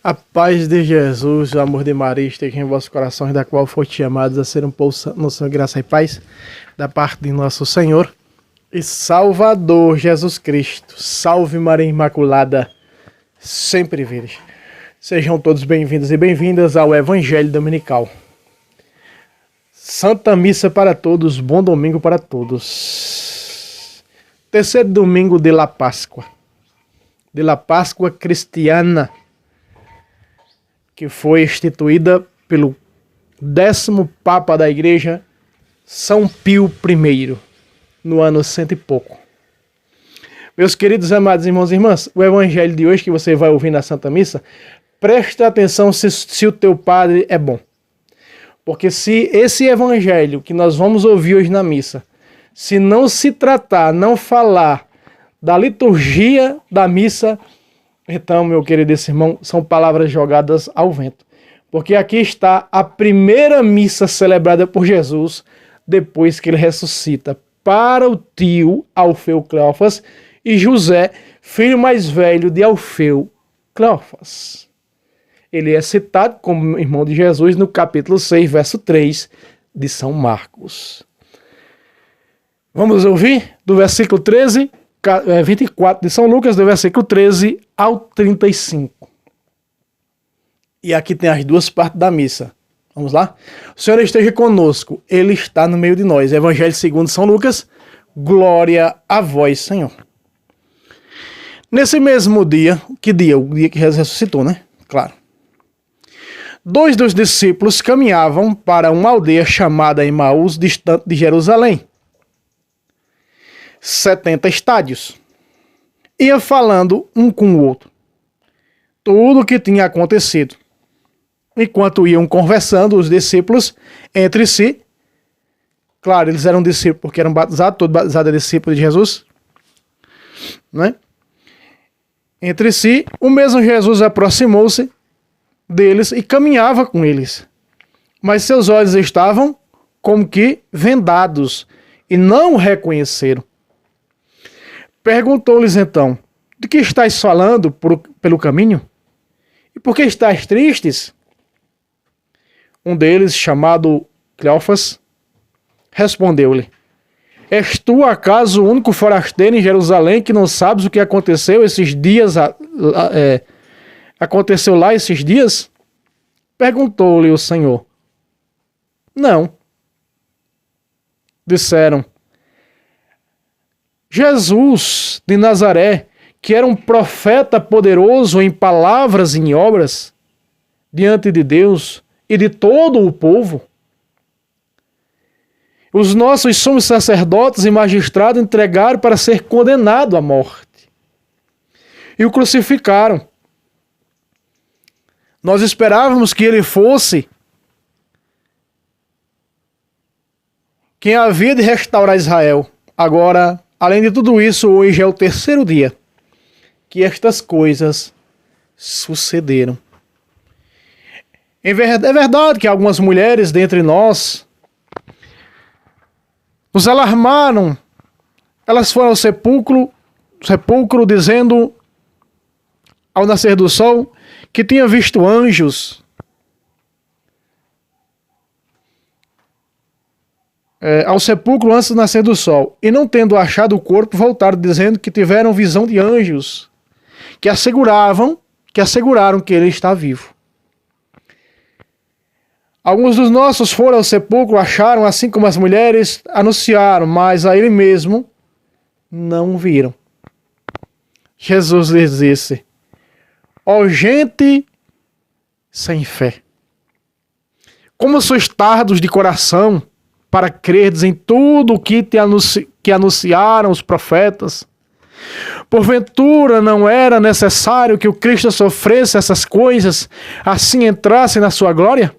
A paz de Jesus, o amor de Maria esteja em vossos corações, da qual foste chamados a ser um povo nossa graça e paz, da parte de nosso Senhor e Salvador Jesus Cristo. Salve Maria Imaculada, sempre virgem. Sejam todos bem-vindos e bem-vindas ao Evangelho Dominical. Santa Missa para todos, bom domingo para todos. Terceiro domingo de la Páscoa cristiana, que foi instituída pelo 10º Papa da Igreja, São Pio I, no ano 100 e pouco. Meus queridos amados irmãos e irmãs, o Evangelho de hoje que você vai ouvir na Santa Missa, presta atenção se o teu padre é bom. Porque se esse Evangelho que nós vamos ouvir hoje na missa, se não se tratar, não falar da liturgia da missa, então, meu querido irmão, são palavras jogadas ao vento. Porque aqui está a primeira missa celebrada por Jesus depois que ele ressuscita para o tio Alfeu Cleófas e José, filho mais velho de Alfeu Cleófas. Ele é citado como irmão de Jesus no capítulo 6, verso 3 de São Marcos. Vamos ouvir do versículo 24 de São Lucas, do versículo 13 ao 35. E aqui tem as duas partes da missa. Vamos lá? O Senhor esteja conosco, Ele está no meio de nós. Evangelho segundo São Lucas, glória a vós, Senhor. Nesse mesmo dia, que dia? O dia que Jesus ressuscitou, né? Claro. 2 dos discípulos caminhavam para uma aldeia chamada Emaús, distante de Jerusalém. 70 estádios. Ia falando um com o outro tudo o que tinha acontecido. Enquanto iam conversando, os discípulos entre si, claro, eles eram discípulos porque eram batizados, todo batizado é discípulo de Jesus, né? Entre si, o mesmo Jesus aproximou-se deles e caminhava com eles. Mas seus olhos estavam como que vendados e não o reconheceram. Perguntou-lhes então: de que estáis falando pelo caminho? E por que estáis tristes? Um deles, chamado Cleófas, respondeu-lhe: és tu acaso o único forasteiro em Jerusalém que não sabes o que aconteceu esses dias? Aconteceu lá esses dias? Perguntou-lhe o Senhor. Não. Disseram: Jesus de Nazaré, que era um profeta poderoso em palavras e em obras, diante de Deus e de todo o povo. Os nossos sumos sacerdotes e magistrados entregaram para ser condenado à morte. E o crucificaram. Nós esperávamos que ele fosse quem havia de restaurar Israel. Agora, além de tudo isso, hoje é o terceiro dia que estas coisas sucederam. É verdade que algumas mulheres dentre nós nos alarmaram. Elas foram ao sepulcro dizendo, ao nascer do sol, que tinha visto anjos. Ao sepulcro antes do nascer do sol, e não tendo achado o corpo, voltaram dizendo que tiveram visão de anjos, que asseguraram que ele está vivo. Alguns dos nossos foram ao sepulcro, acharam, assim como as mulheres, anunciaram, mas a ele mesmo não viram. Jesus lhes disse: ó gente sem fé, como sois tardos de coração para crerdes em tudo o que anunciaram os profetas. Porventura não era necessário que o Cristo sofresse essas coisas, assim entrasse na sua glória?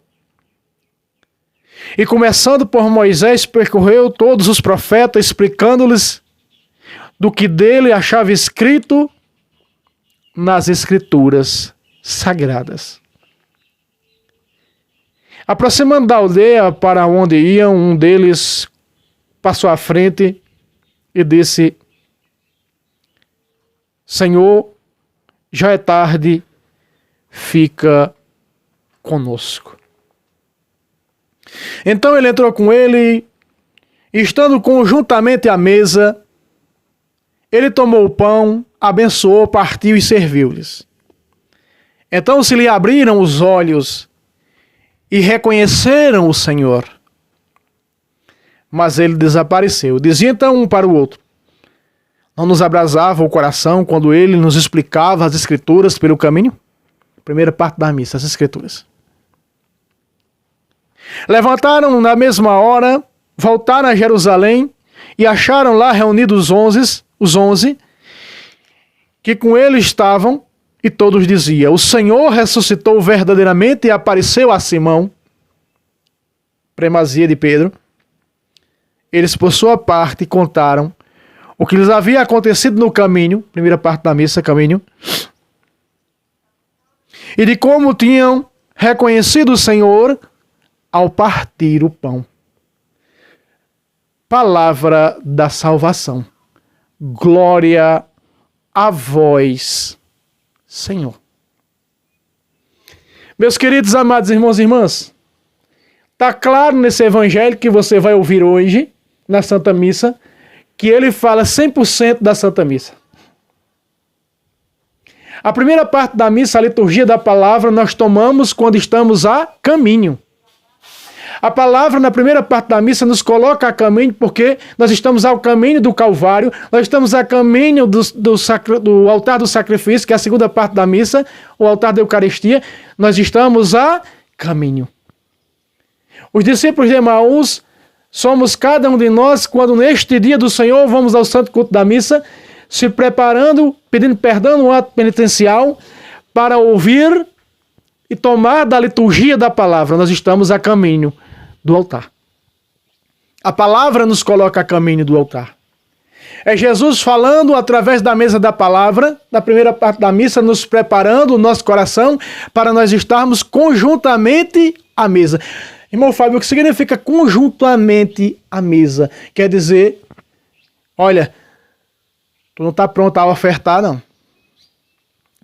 E começando por Moisés, percorreu todos os profetas, explicando-lhes do que dele achava escrito nas Escrituras Sagradas. Aproximando da aldeia para onde iam, um deles passou à frente e disse: Senhor, já é tarde, fica conosco. Então ele entrou com ele, e estando conjuntamente à mesa, ele tomou o pão, abençoou, partiu e serviu-lhes. Então se lhe abriram os olhos e reconheceram o Senhor. Mas ele desapareceu. Dizia então um para o outro: não nos abrasava o coração quando ele nos explicava as Escrituras pelo caminho? Primeira parte da missa, as Escrituras. Levantaram na mesma hora, voltaram a Jerusalém e acharam lá reunidos os 11, que com ele estavam, e todos diziam: o Senhor ressuscitou verdadeiramente e apareceu a Simão. Primazia de Pedro. Eles, por sua parte, contaram o que lhes havia acontecido no caminho, primeira parte da missa, caminho, e de como tinham reconhecido o Senhor ao partir o pão. Palavra da salvação. Glória a vós, Senhor. Meus queridos, amados irmãos e irmãs, está claro nesse evangelho que você vai ouvir hoje, na Santa Missa, que ele fala 100% da Santa Missa. A primeira parte da missa, a liturgia da palavra, nós tomamos quando estamos a caminho. A palavra, na primeira parte da missa, nos coloca a caminho porque nós estamos ao caminho do Calvário, nós estamos a caminho do altar do sacrifício, que é a segunda parte da missa, o altar da Eucaristia, nós estamos a caminho. Os discípulos de Emaús somos cada um de nós quando neste dia do Senhor vamos ao santo culto da missa, se preparando, pedindo perdão no ato penitencial, para ouvir e tomar da liturgia da palavra. Nós estamos a caminho do altar. A palavra nos coloca a caminho do altar. É Jesus falando através da mesa da palavra, na primeira parte da missa, nos preparando o nosso coração para nós estarmos conjuntamente à mesa. Irmão Fábio, o que significa conjuntamente à mesa? Quer dizer, olha, tu não está pronto a ofertar, não.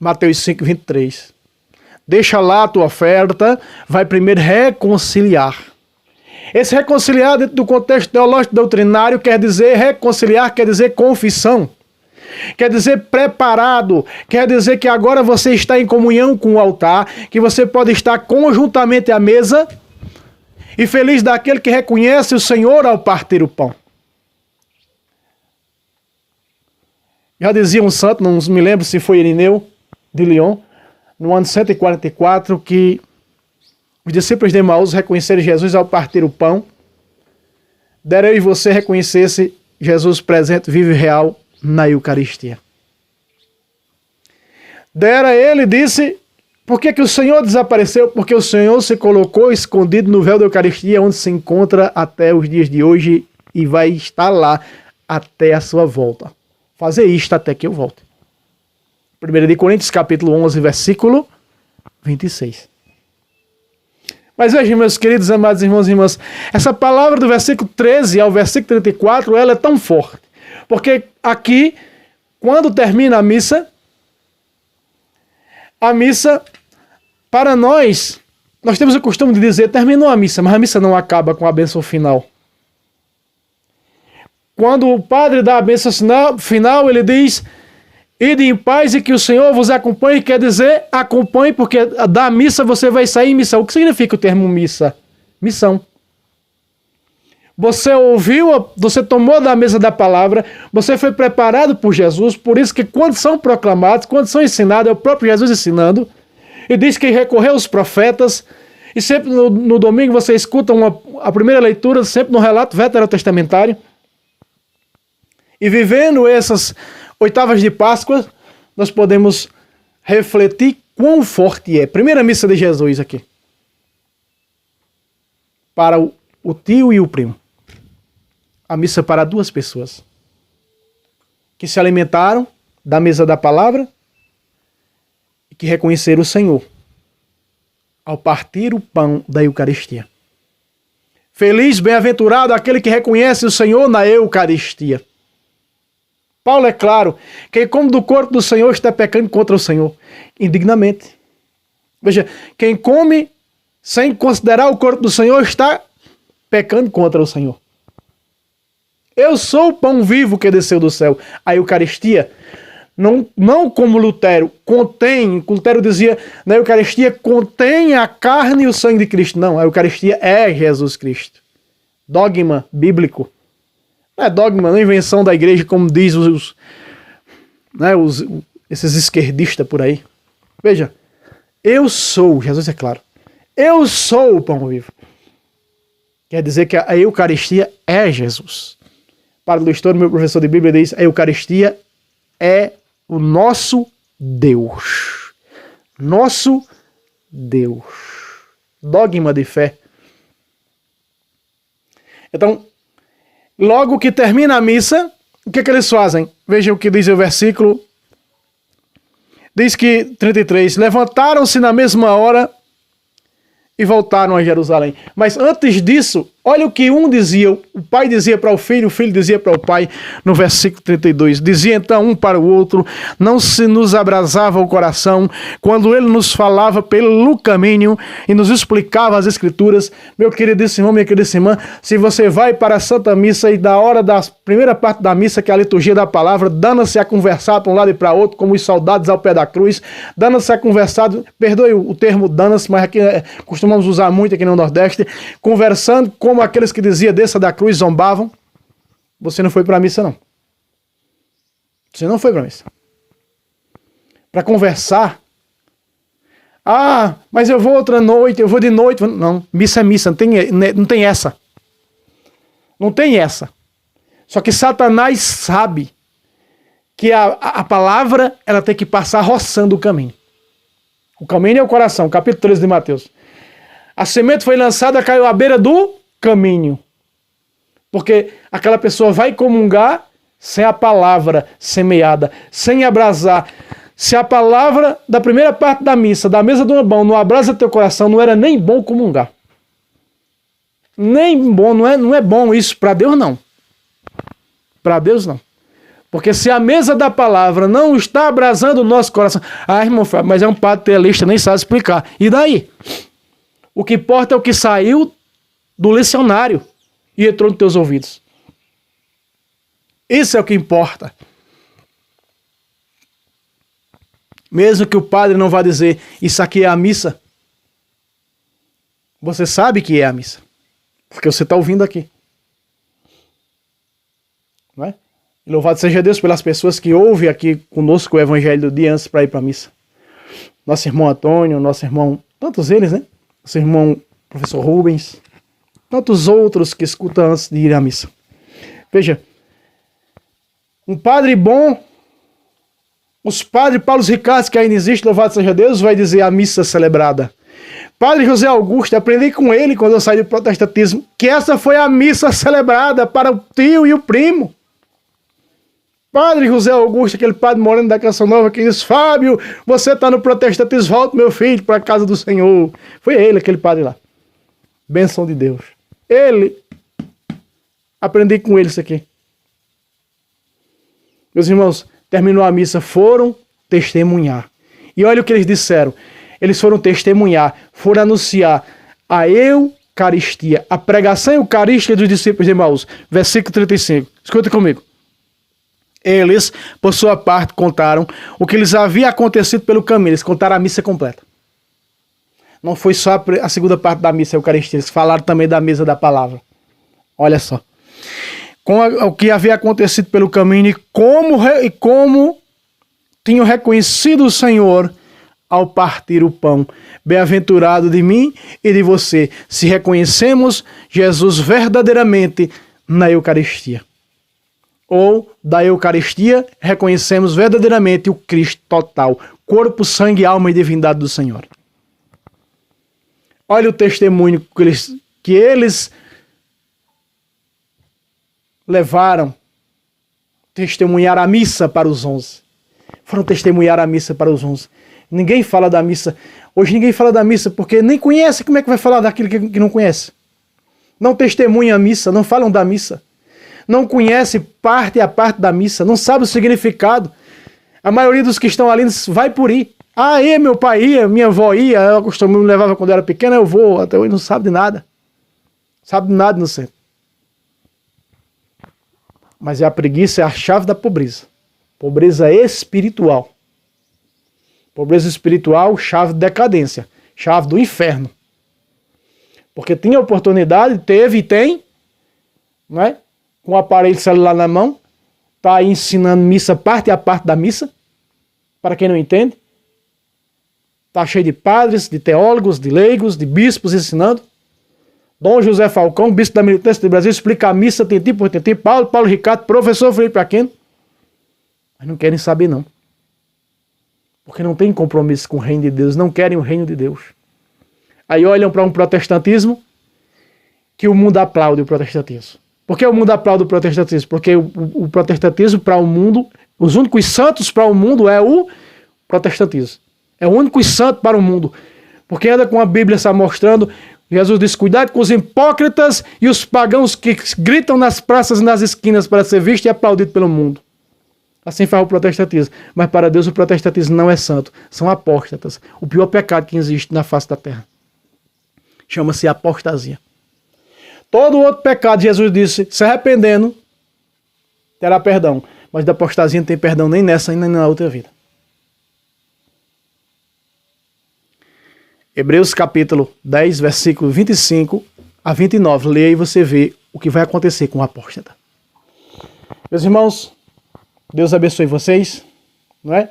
Mateus 5, 23. Deixa lá a tua oferta, vai primeiro reconciliar. Esse reconciliar dentro do contexto teológico doutrinário quer dizer reconciliar, quer dizer confissão. Quer dizer preparado, quer dizer que agora você está em comunhão com o altar, que você pode estar conjuntamente à mesa e feliz daquele que reconhece o Senhor ao partir o pão. Já dizia um santo, não me lembro se foi Irineu de Lyon, no ano 144, que os discípulos de Emaús reconheceram Jesus ao partir o pão, dera eu e você reconhecesse Jesus presente, vivo e real na Eucaristia. Dera ele, disse, por que o Senhor desapareceu? Porque o Senhor se colocou escondido no véu da Eucaristia, onde se encontra até os dias de hoje e vai estar lá até a sua volta. Fazer isto até que eu volte. 1 de Coríntios, capítulo 11, versículo 26. Mas vejam, meus queridos, amados irmãos e irmãs, essa palavra do versículo 13 ao versículo 34, ela é tão forte. Porque aqui, quando termina a missa, para nós temos o costume de dizer, terminou a missa, mas a missa não acaba com a bênção final. Quando o padre dá a bênção final, ele diz, ide em paz e que o Senhor vos acompanhe, quer dizer, acompanhe, porque da missa você vai sair em missão. O que significa o termo missa? Missão. Você ouviu, você tomou da mesa da palavra, você foi preparado por Jesus, por isso que quando são proclamados, quando são ensinados, é o próprio Jesus ensinando, e diz que recorreu aos profetas, e sempre no domingo você escuta a primeira leitura, sempre no relato veterotestamentário, e vivendo essas oitavas de Páscoa, nós podemos refletir quão forte é. Primeira missa de Jesus aqui. Para o tio e o primo. A missa para duas pessoas. Que se alimentaram da mesa da palavra e que reconheceram o Senhor ao partir o pão da Eucaristia. Feliz, bem-aventurado aquele que reconhece o Senhor na Eucaristia. Paulo é claro que como do corpo do Senhor está pecando contra o Senhor, indignamente. Veja, quem come sem considerar o corpo do Senhor está pecando contra o Senhor. Eu sou o pão vivo que desceu do céu. A Eucaristia, não como Lutero, Lutero dizia, na Eucaristia contém a carne e o sangue de Cristo. Não, a Eucaristia é Jesus Cristo. Dogma bíblico. Não é dogma, não é invenção da igreja, como diz esses esquerdistas por aí. Veja, eu sou, Jesus é claro, eu sou o pão vivo. Quer dizer que a Eucaristia é Jesus. Padre Luiz Toro, meu professor de Bíblia, diz: a Eucaristia é o nosso Deus. Nosso Deus. Dogma de fé. Então, logo que termina a missa, o que eles fazem? Vejam o que diz o versículo. Diz que, 33, levantaram-se na mesma hora e voltaram a Jerusalém. Mas antes disso, olha o que um dizia, o pai dizia para o filho dizia para o pai, no versículo 32. Dizia então um para o outro: não se nos abrasava o coração quando ele nos falava pelo caminho e nos explicava as Escrituras. Meu queridíssimo irmão, minha queridíssima irmã, se você vai para a Santa Missa e da hora da primeira parte da missa, que é a liturgia da palavra, dando-se a conversar para um lado e para outro, como os soldados ao pé da cruz, dando-se a conversar, perdoe o termo dando-se, mas aqui costumamos usar muito aqui no Nordeste, conversando como aqueles que diziam desça da cruz zombavam. Você não foi para a missa, não. Você não foi para a missa. Para conversar. Ah, mas eu vou outra noite, eu vou de noite. Não, missa é missa, não tem essa. Não tem essa. Só que Satanás sabe que a palavra ela tem que passar roçando o caminho. O caminho é o coração, capítulo 13 de Mateus. A semente foi lançada, caiu à beira do caminho. Porque aquela pessoa vai comungar sem a palavra semeada, sem abrasar. Se a palavra da primeira parte da missa, da mesa do pão, não abrasa teu coração, não era nem bom comungar. Nem bom, não é bom isso para Deus, não. Para Deus, não. Porque se a mesa da palavra não está abrasando o nosso coração... Ah, irmão, mas é um padre teologista, nem sabe explicar. E daí? O que importa é o que saiu do lecionário e entrou nos teus ouvidos. Isso é o que importa. Mesmo que o padre não vá dizer, isso aqui é a missa, você sabe que é a missa. Porque você está ouvindo aqui. Não é? E louvado seja Deus pelas pessoas que ouvem aqui conosco o evangelho do dia antes para ir para a missa. Nosso irmão Antônio, nosso irmão, tantos eles, né? Nosso irmão professor Rubens, tantos outros que escutam antes de ir à missa. Veja, um padre bom, os padres Paulo Ricardo, que ainda existe, louvado seja Deus, vai dizer a missa celebrada. Padre José Augusto, aprendi com ele quando eu saí do protestantismo, que essa foi a missa celebrada para o tio e o primo. Padre José Augusto, aquele padre moreno da Canção Nova, que diz: Fábio, você está no protestantismo, volta meu filho para a casa do Senhor. Foi ele, aquele padre lá. Bênção de Deus. Ele, aprendi com ele isso aqui. Meus irmãos, terminou a missa, foram testemunhar. E olha o que eles disseram. Eles foram testemunhar, foram anunciar a Eucaristia, a pregação eucarística dos discípulos de Emaús. Versículo 35. Escuta comigo. Eles, por sua parte, contaram o que lhes havia acontecido pelo caminho. Eles contaram a missa completa. Não foi só a segunda parte da missa, a Eucaristia. Eles falaram também da mesa da palavra. Olha só. Com o que havia acontecido pelo caminho e como tinham reconhecido o Senhor ao partir o pão. Bem-aventurado de mim e de você, se reconhecemos Jesus verdadeiramente na Eucaristia. Ou, da Eucaristia, reconhecemos verdadeiramente o Cristo total, corpo, sangue, alma e divindade do Senhor. Olha o testemunho que eles levaram, testemunhar a missa para os 11. Foram testemunhar a missa para os 11. Ninguém fala da missa. Hoje ninguém fala da missa porque nem conhece. Como é que vai falar daquilo que não conhece? Não testemunha a missa, não falam da missa. Não conhece parte a parte da missa, não sabe o significado. A maioria dos que estão ali vai por ir. Aí meu pai ia, minha avó ia, ela costumava me levava quando eu era pequena, eu vou, até hoje não sabe de nada. Sabe de nada no centro. Mas a preguiça é a chave da pobreza. Pobreza espiritual. Pobreza espiritual, chave de decadência. Chave do inferno. Porque tinha oportunidade, teve e tem, não é? Com o aparelho celular na mão, tá aí ensinando missa parte a parte da missa, para quem não entende. Tá cheio de padres, de teólogos, de leigos, de bispos ensinando. Dom José Falcão, bispo da Militância do Brasil, explica a missa tintim por tintim. Paulo Ricardo, professor Felipe Aquino. Mas não querem saber não. Porque não tem compromisso com o reino de Deus, não querem o reino de Deus. Aí olham para um protestantismo que o mundo aplaude o protestantismo. Por que o mundo aplaude o protestantismo? Porque o protestantismo para o mundo, os únicos santos para o mundo é o protestantismo. É o único santo para o mundo. Porque anda com a Bíblia está mostrando, Jesus diz, cuidado com os hipócritas e os pagãos que gritam nas praças e nas esquinas para ser visto e aplaudido pelo mundo. Assim faz o protestantismo. Mas para Deus o protestantismo não é santo. São apóstatas. O pior pecado que existe na face da terra. Chama-se apostasia. Todo outro pecado, Jesus disse, se arrependendo, terá perdão. Mas da apostasia não tem perdão nem nessa, nem na outra vida. Hebreus capítulo 10, versículo 25 a 29. Leia e você vê o que vai acontecer com o apóstata. Meus irmãos, Deus abençoe vocês, não é?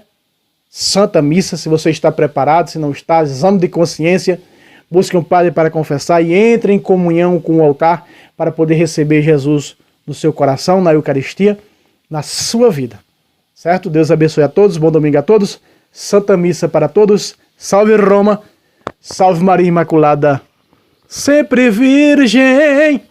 Santa Missa, se você está preparado, se não está, exame de consciência, busque um padre para confessar e entre em comunhão com o altar para poder receber Jesus no seu coração, na Eucaristia, na sua vida. Certo? Deus abençoe a todos, bom domingo a todos, Santa Missa para todos, salve Roma, salve Maria Imaculada, sempre Virgem.